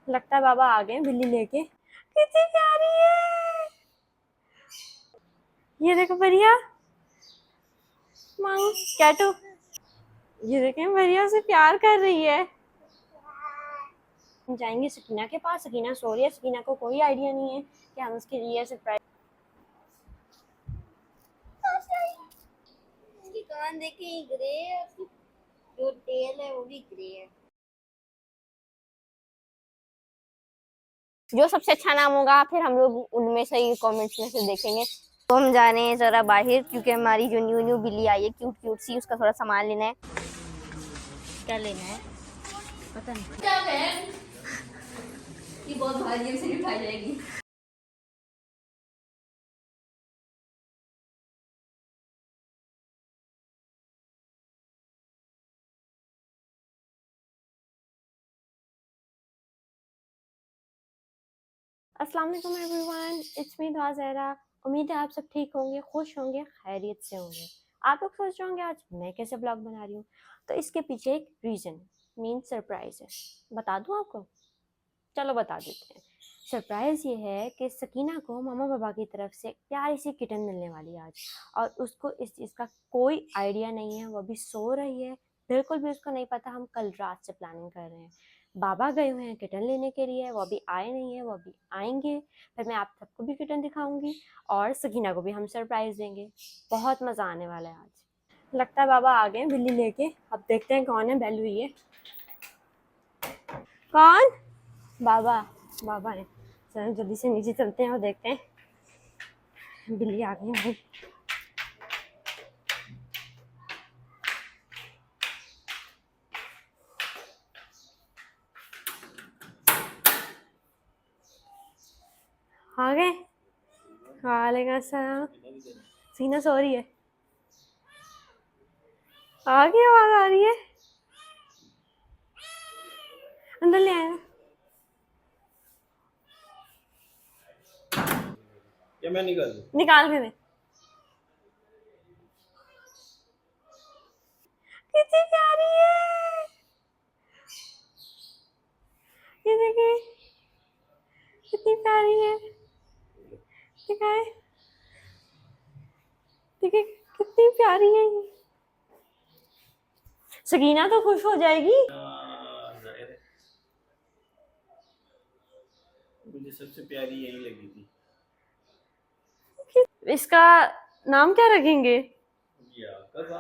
लगता है बाबा आ गए बिल्ली लेके। कितनी प्यारी है, ये देखो बढ़िया। माऊ कैटू, ये देखें बढ़िया से प्यार कर रही है। हम जाएंगे सकीना के पास। सकीना सो रही है, सकीना को कोई आइडिया नहीं है कि हम उसके लिए सरप्राइज। इसकी कान देखें ग्रे है, उसकी जो टेल है वो भी ग्रे है। जो सबसे अच्छा नाम होगा फिर हम लोग उनमें से ही कमेंट्स में से देखेंगे। तो हम जा रहे हैं जरा बाहर क्योंकि हमारी जो न्यू न्यू बिल्ली आई है क्यूट क्यूट सी, उसका थोड़ा सामान लेना है। क्या लेना है पता नहीं, क्या बहन ये बहुत भारी है, उसे उठाई जाएगी। अस्सलाम वालेकुम एवरीवन, इट्स मी दुआ ज़हरा। उम्मीद है आप सब ठीक होंगे, खुश होंगे, खैरियत से होंगे। आप लोग सोच रहे होंगे आज मैं कैसे ब्लॉग बना रही हूँ, तो इसके पीछे एक रीज़न मीन सरप्राइज है। बता दूँ आपको? चलो बता देते हैं। सरप्राइज़ ये है कि सकीना को मामा बाबा की तरफ से प्यारी सी किटन मिलने वाली है आज, और उसको इस चीज़ का कोई आइडिया नहीं है। वो अभी सो रही है, बिल्कुल भी उसको नहीं पता। हम कल रात से प्लानिंग कर रहे हैं। बाबा गए हुए हैं किटन लेने के लिए, वो अभी आए नहीं है, वो अभी आएंगे। फिर मैं आप सबको भी किटन दिखाऊंगी और सकीना को भी हम सरप्राइज़ देंगे। बहुत मज़ा आने वाला है आज। लगता है बाबा आ गए बिल्ली लेके। अब देखते हैं कौन है, बेल हुई है। कौन? बाबा, बाबा है। चलो जल्दी से नीचे चलते हैं और देखते हैं बिल्ली आ गई भाई। आ गए। वालेकुम अस्सलाम। सीना सो रही है। आ गई, आवाज आ रही है। अंदर ले आया। क्या मैं निकाल के दे। कितनी प्यारी है, ये देखिए कितनी प्यारी है। दिखाए, देखिए कितनी प्यारी है ये। सकीना तो खुश हो जाएगी। मुझे सबसे प्यारी यही लगी थी। इसका नाम क्या रखेंगे?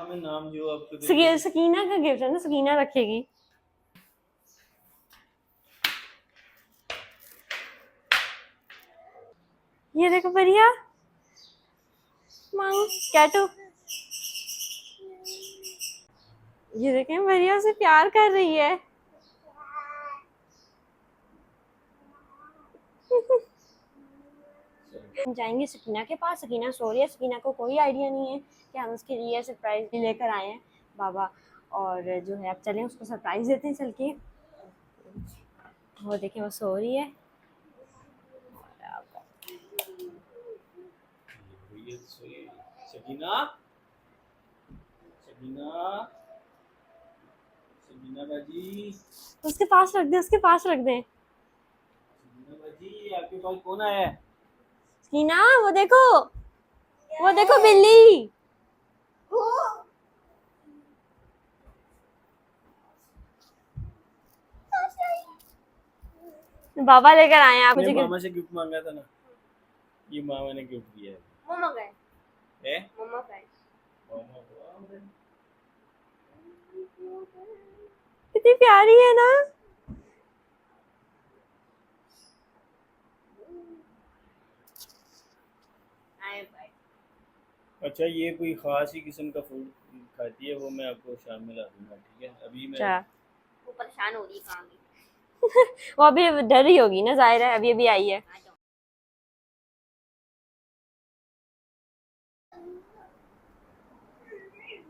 में नाम जो आपको सकीना का गिफ्ट है ना, सकीना रखेगी। ये देखो बढ़िया। माऊ कैटू, ये देखें बढ़िया से प्यार कर रही है। हम जाएंगे सकीना के पास। सकीना सो रही है, सकीना को कोई आइडिया नहीं है कि हम उसके लिए सरप्राइज लेकर आए हैं बाबा। और जो है अब चलें उसको सरप्राइज देते हैं चल के। वो देखें वो सो रही है। सकीना, सकीना, सकीना बाजी, उसके पास रख दे, उसके पास रख दे। सकीना बाजी, आपके पास कौन आया है? सकीना वो देखो बिल्ली। बाबा लेकर आए हैं आप मुझे। मामा से गिफ्ट मांगा था ना, ये मामा ने गिफ्ट दिया है। मम्मा गए, है? मम्मा गए। कितनी प्यारी है ना। अच्छा, ये कोई खास ही किस्म का फूड खाती है, वो मैं आपको शाम में ला दूंगा, ठीक है? अभी मैं अच्छा, वो परेशान हो रही है काम में। वो अभी डर रही होगी ना, जाहिर है अभी अभी आई है।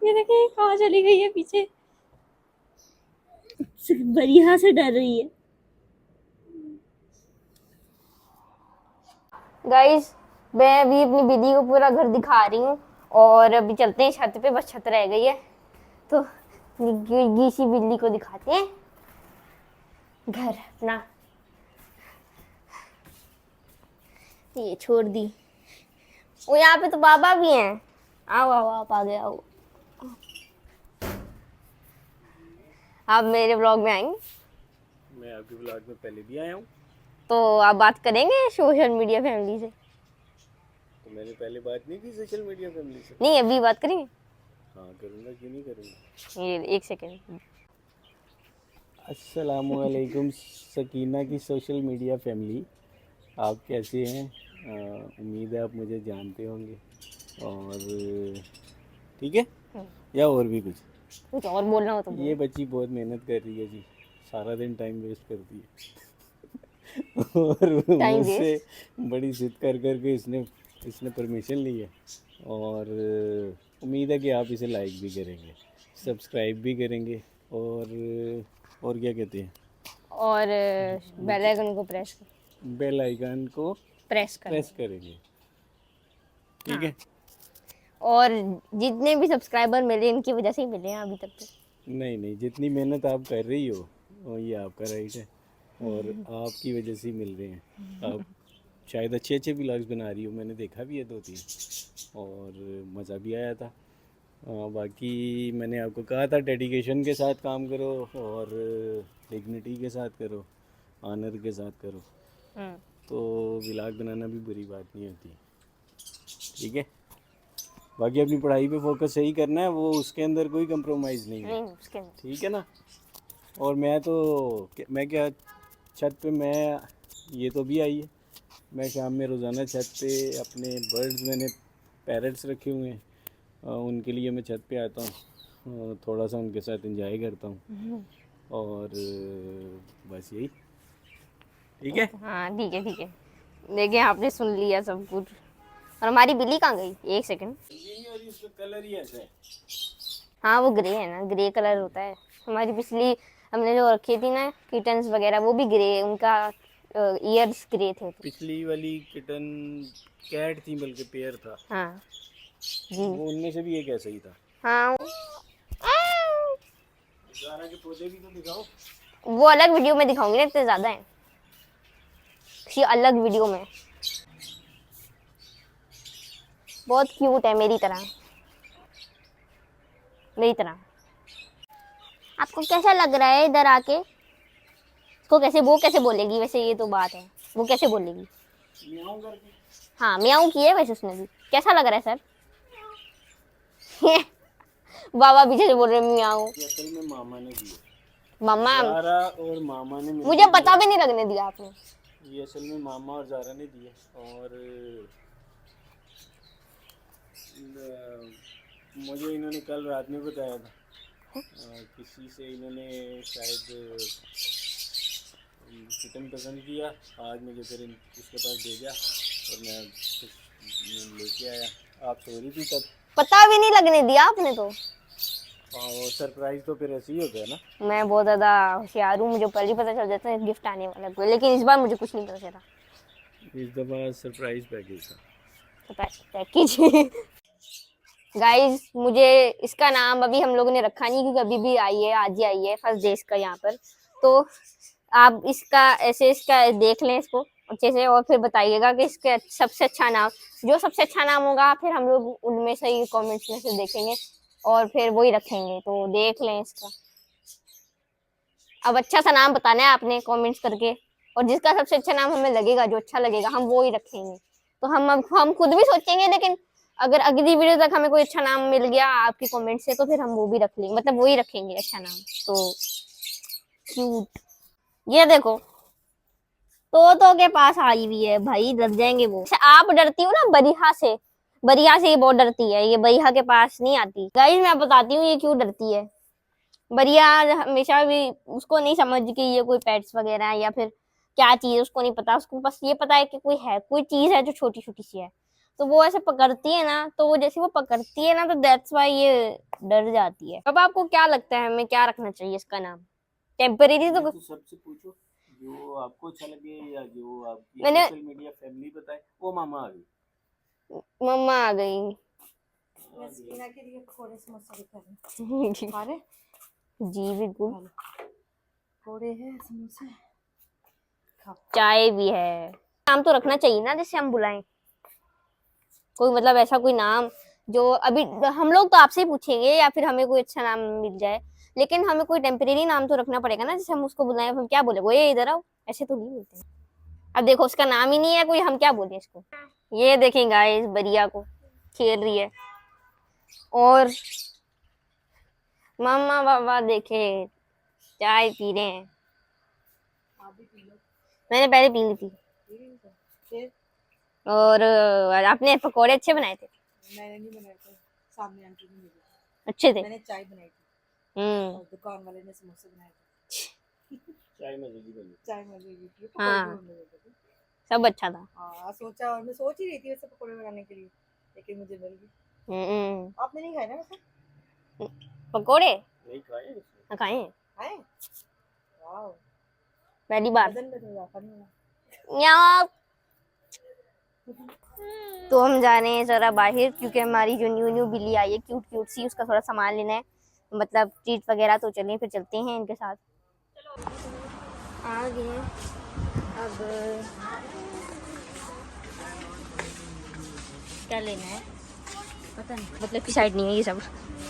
ये देखिए कहाँ चली गई है पीछे, बढ़िया से डर रही है। गाइस, मैं अभी अपनी बिल्ली को पूरा घर दिखा रही हूँ और अभी चलते हैं छत पे, बस छत रह गई है तो निग्गी सी बिल्ली को दिखाते हैं घर अपना। ये छोड़ दी। वो यहाँ पे तो बाबा भी हैं। आओ आओ आप आगे आओ। आप मेरे ब्लॉग में आएंगे मैं आपके ब्लॉग में पहले भी आया हूँ। तो आप बात करेंगे सोशल मीडिया फैमिली से? तो मैंने पहले बात नहीं की सोशल मीडिया फैमिली से? नहीं अभी बात करेंगे। हाँ करूँगा, क्यों नहीं करूँगा। ये एक सेकेंड। अस्सलामुअलैकुम सकीना की सोशल मीडिया फैमिली, आप कैसे हैं? उम्मीद है आप मुझे जानते होंगे। और ठीक है, या और भी कुछ और बोलना हो तो बोलो। ये बच्ची बहुत मेहनत कर रही है जी, सारा दिन टाइम वेस्ट करती है और टाइम मुझसे बड़ी जिद कर के इसने परमिशन ली है। और उम्मीद है कि आप इसे लाइक भी करेंगे, सब्सक्राइब भी करेंगे और क्या कहते हैं, और बेल आइकन को बेल आइकन को प्रेस प्रेस करेंगे। ठीक है। और जितने भी सब्सक्राइबर मिले इनकी वजह से ही मिले हैं अभी तक तो। नहीं, जितनी मेहनत आप कर रही हो वो ये आपका राइट है और आपकी वजह से ही मिल रहे हैं। आप शायद अच्छे व्लॉग्स बना रही हो, मैंने देखा भी है 2-3 और मज़ा भी आया था। बाकी मैंने आपको कहा था डेडिकेशन के साथ काम करो और डिग्निटी के साथ करो, ऑनर के साथ करो, तो व्लॉग बनाना भी बुरी बात नहीं होती। ठीक है। बाकी अपनी पढ़ाई पे फोकस सही करना है, वो उसके अंदर कोई कंप्रोमाइज़ नहीं है। ठीक है ना। और मैं क्या छत पे मैं ये तो भी आई है, मैं शाम में रोज़ाना छत पे अपने बर्ड्स, मैंने पैरट्स रखे हुए हैं, उनके लिए मैं छत पे आता हूँ, थोड़ा सा उनके साथ एंजॉय करता हूँ और बस यही। ठीक है। हाँ ठीक है। देखिए आपने सुन लिया सब कुछ। और हमारी बिल्ली कहाँ गई? एक सेकंड। कलर ही ऐसा है। हाँ वो ग्रे है ना, ग्रे कलर होता है। हमारी पिछली हमने जो रखी थी ना किटन्स वगैरह, वो भी ग्रे, उनका ईयर्स ग्रे थे। पिछली वाली किटन कैट थी, बल्कि पेयर था। हाँ जी। वो उनमें से भी एक ऐसा ही था। हाँ ज़ारा के पौधे भी तो दिखाओ। वो अलग वीडियो में दिखाऊंगी ना, इतने ज्यादा है किसी अलग वीडियो में। बहुत क्यूट है मेरी तरह। आपको कैसा लग रहा है इधर आके? वो कैसे बोलेगी वैसे, ये तो बात है, वो कैसे बोलेगी? म्याऊं करके। हाँ म्याऊं की है वैसे उसने भी। कैसा लग रहा है सर? बाबा पीछे से बोल रहे हैं म्याऊं। ये असल में मामा ने दिए। मम्मा ज़ारा और मामा ने मिलकर मुझे पता भी नहीं लगने दिया आपने। ये असल में मामा और ज़ारा ने दिए। और मुझे इन्होंने कल रात में बताया था, किसी से इन्होंने शायद चिकन पसंद किया, आज मुझे फिर उसके पास भेजा और मैं लेके आया। आप सो रही थी तब। पता भी नहीं लगने दिया आपने तो। और सरप्राइज तो फिर ऐसे ही होता है ना। मैं बहुत ज्यादा होशियार हूँ, मुझे पहले ही पता चल जाता है गिफ्ट आने वाला है, लेकिन इस बार मुझे कुछ नहीं पता चला। इस दफ़ा सरप्राइज पैकेज था। पैकेज गाइस मुझे इसका नाम अभी हम लोगों ने रखा नहीं, क्योंकि अभी भी आई है, आज ही आई है फर्स्ट डे इसका यहाँ पर। तो आप इसका देख लें इसको अच्छे से और फिर बताइएगा कि इसके सबसे अच्छा नाम, जो सबसे अच्छा नाम होगा फिर हम लोग उनमें से ही कमेंट्स में से देखेंगे और फिर वही रखेंगे। तो देख लें इसका। अब अच्छा सा नाम बताना है आपने कमेंट्स करके, और जिसका सबसे अच्छा नाम हमें लगेगा, जो अच्छा लगेगा, हम वो ही रखेंगे। तो हम खुद भी सोचेंगे, लेकिन अगर अगली वीडियो तक हमें कोई अच्छा नाम मिल गया आपकी कमेंट से तो फिर हम वो भी रख लेंगे, मतलब वो ही रखेंगे अच्छा नाम। तो क्यूट, ये देखो तो के पास आई हुई है भाई, डर जाएंगे वो। अच्छा, आप डरती हो ना बरिहा से, बरिहा से ये बहुत डरती है, ये बरिहा के पास नहीं आती। गाइस मैं बताती हूँ ये क्यों डरती है। बरिया हमेशा भी उसको नहीं समझ कि ये कोई पेट्स वगैरह है या फिर क्या चीज, उसको नहीं पता। उसको बस ये पता है कि कोई चीज है जो छोटी छोटी सी है, तो वो ऐसे पकड़ती है ना, तो वो जैसे वो पकड़ती है ना, तो दैट्स वाई ये डर जाती है। अब आपको क्या लगता है हमें क्या रखना चाहिए इसका नाम? टेम्परेरी तो सबसे पूछो जो आपको अच्छा लगे या जो आपकी मैंने सोशल मीडिया फैमिली बताए। वो मामा आ गई। मम्मा आ गई। जी बिल्कुल। थोड़े हैं समोसे। चाय भी है। नाम तो रखना चाहिए ना जिससे हम बुलाएं, कोई मतलब ऐसा कोई नाम जो अभी हम लोग तो आपसे ही पूछेंगे या फिर हमें कोई अच्छा नाम मिल जाए, लेकिन हमें कोई टेम्परेरी नाम तो रखना पड़ेगा ना जिससे हम उसको बुलाएं। हम क्या बोले, वो ये इधर आओ, ऐसे तो नहीं बोलते। अब देखो उसका नाम ही नहीं है कोई, हम क्या बोले इसको। ये देखें गाइस बढ़िया को खेल रही है, और मम्मा पापा देखे चाय पी रहे हैं। मैंने पहले पी ली थी। और आपने पकौड़े अच्छे बनाए थे। मैंने नहीं बनाया था, सामने आंटी ने मिली। अच्छे थे। मैंने चाय बनाई थी और दुकान वाले ने समोसे बनाए थे। चाय मजे की बनी। चाय मजे की थी। हाँ सब अच्छा था। हाँ सोचा, और मैं सोच ही रही थी वैसे पकौड़े बनाने के लिए, लेकिन मुझे मिल गई। आपने नहीं खाए ना वैसे पकौड़े? नहीं खाए हैं? हाँ खाए हैं। खाए? वाओ, पहली बार। बदन में तो इजाफा नहीं हुआ। यहाँ तो हम जा रहे हैं जरा बाहर, क्योंकि हमारी जो न्यू न्यू बिल्ली आई है क्यूट क्यूट सी, उसका थोड़ा सामान लेना है, मतलब ट्रीट वगैरह। तो चलें फिर चलते हैं इनके साथ। आ गए अब, क्या लेना है पता नहीं, मतलब की साइड नहीं है ये सब।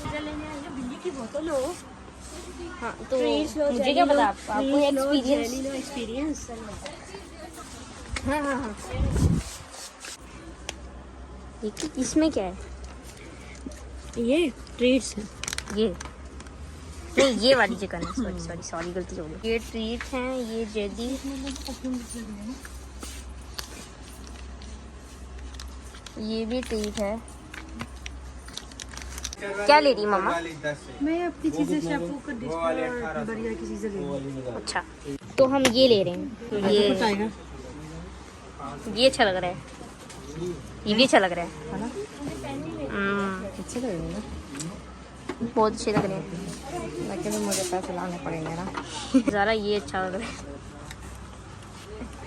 बिल्ली की बोतल हो, हाँ तो मुझे क्या पता, आपको एक्सपीरियंस। हाँ हाँ हाँ, इसमें क्या है? ये ट्रीट्स है। ये नहीं, ये वाली चिकन है। सॉरी सॉरी सॉरी, गलती हो गई। ये ट्रीट हैं, ये जेली, ये भी ट्रीट है। क्या ले रही मम्मा? मैं अपनी चीजें शैम्पू का डिश और बढ़िया की चीजें ले रही हूँ। अच्छा तो हम ये ले रहे हैं। ये अच्छा लग रहा है, ये भी अच्छा लग रहा है ना? अच्छे लग रहे हैं ना, बहुत अच्छे लग रहे हैं। लेकिन मुझे पैसे लाने पड़ेंगे ना। ज़रा ये अच्छा लग रहा है।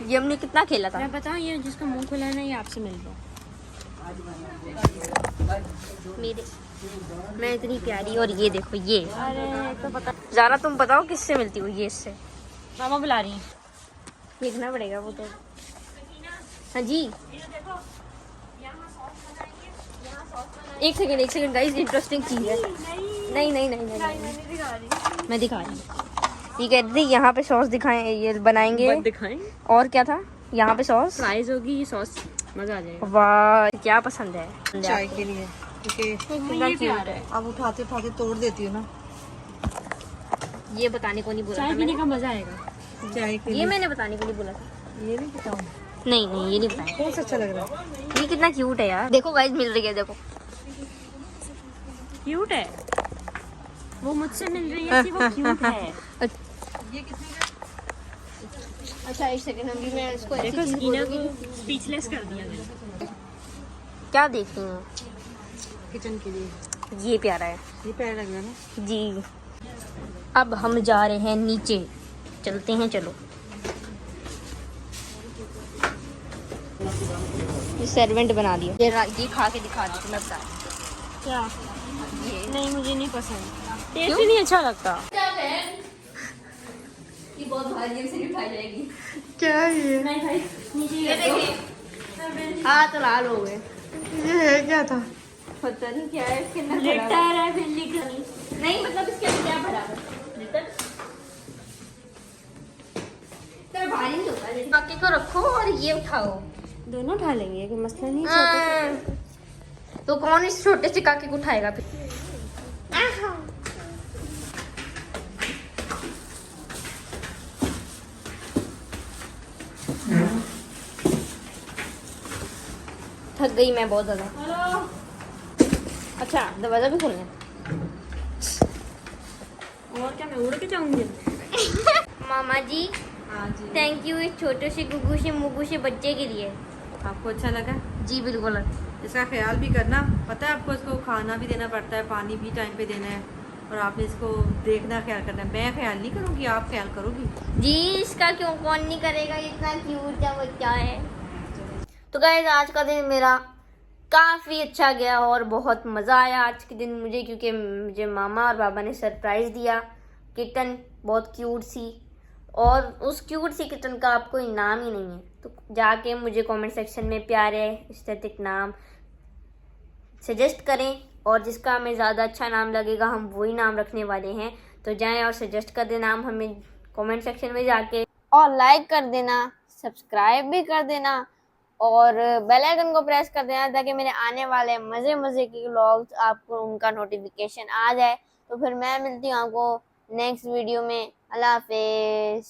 ये हमने कितना खेला था? मैं बताऊँ, ये जिसका मुंह खुला है ना, ये आपसे मिल रहा है। मेरे मैं इतनी प्यारी, और ये देखो ये। अरे तो पता, ज़रा तुम बताओ किससे मिलती हो? ये इससे। मामा बुला रही हैं। देखना पड़ेगा वो तो। हाँ जी, एक सेकंड गाइस, इंटरेस्टिंग चीज़ है। नहीं नहीं नहीं नहीं, नहीं। मैं दिखा रही हूँ। ये कहते थे यहाँ पे सॉस दिखाएं, ये बनाएंगे। दिखाएं, और क्या था यहाँ पे? सॉस फ्राइज होगी, ये सॉस, मजा आ जाएगा। वाह, क्या पसंद है? चाय के लिए, क्योंकि कितना क्यूट है। अब उठाते उठाते तोड़ देती हूँ ना। ये बताने को नहीं बोला चाय था पीने मैंने। का मजा आएगा। चाय के ये लिए मैंने बताने को नहीं बोला था। ये नहीं बताऊँ नहीं नहीं, ये नहीं बताया। कौन सा अच्छा लग रहा है। ये कितना क्यूट है यार। देखो गाइस, मिल रही है, देखो। क्यूट है, वो मुझसे मिल रही है, वो क्यूट है। अच्छा एक सेकंड, हम भी मैं इसको ऐसी देखो, चीज़ स्कीना बोलूंगी। को स्पीचलेस कर दिया मैंने। क्या देख रही हूँ? किचन के लिए ये प्यारा है ये प्यारा लग रहा है ना। जी। अब हम जा रहे हैं नीचे, चलते हैं, चलो। ये सर्वेंट बना दिया। ये खा के दिखा दी, मैं बता रही हूँ। क्या? ये नहीं, मुझे नहीं पसंद, टेस्ट ही नहीं अच्छा लगता। ये बहुत भारी से उठाई जाएगी। क्या है ये? नहीं भाई, नीचे ये देखिए, हाथ लाल हो गए। ये है क्या था? पता नहीं क्या है इसके अंदर भरा लिखता हुआ। है बिल्ली का। नहीं मतलब इसके अंदर क्या भरा है? तो भारी नहीं होता। बाकी को रखो और ये उठाओ। दोनों उठा लेंगे, कोई मसला नहीं है। तो कौन इस छोटे से काके को उठाएगा फिर? थक गई मैं बहुत ज्यादा। अच्छा दरवाजा भी खोलना है। और क्या, मैं उड़ के जाऊंगी। मामा जी हाँ जी, थैंक यू इस छोटे से गुगू से मुगू से बच्चे के लिए। आपको अच्छा लगा? जी बिल्कुल। इसका ख्याल भी करना, पता है आपको इसको खाना भी देना पड़ता है, पानी भी टाइम पे देना है, और आपने इसको देखना, ख्याल करना है। मैं ख्याल नहीं करूँगी, आप ख्याल करोगी। जी इसका क्यों, कौन नहीं करेगा, इतना क्यूट सा बच्चा है। तो गाइस आज का दिन मेरा काफ़ी अच्छा गया और बहुत मज़ा आया आज के दिन मुझे, क्योंकि मुझे मामा और बाबा ने सरप्राइज़ दिया। किटन बहुत क्यूट सी, और उस क्यूट सी किटन का आपको नाम ही नहीं है, तो जाके मुझे कमेंट सेक्शन में प्यारे एस्थेटिक नाम सजेस्ट करें, और जिसका हमें ज़्यादा अच्छा नाम लगेगा हम वही नाम रखने वाले हैं। तो जाएं और सजेस्ट कर दें नाम हमें कमेंट सेक्शन में जाके, और लाइक कर देना, सब्सक्राइब भी कर देना, और बेल आइकन को प्रेस कर देना ताकि मेरे आने वाले मज़े मज़े के व्लॉग्स आपको उनका नोटिफिकेशन आ जाए। तो फिर मैं मिलती हूँ आपको नेक्स्ट वीडियो में। अल्लाह हाफिज़।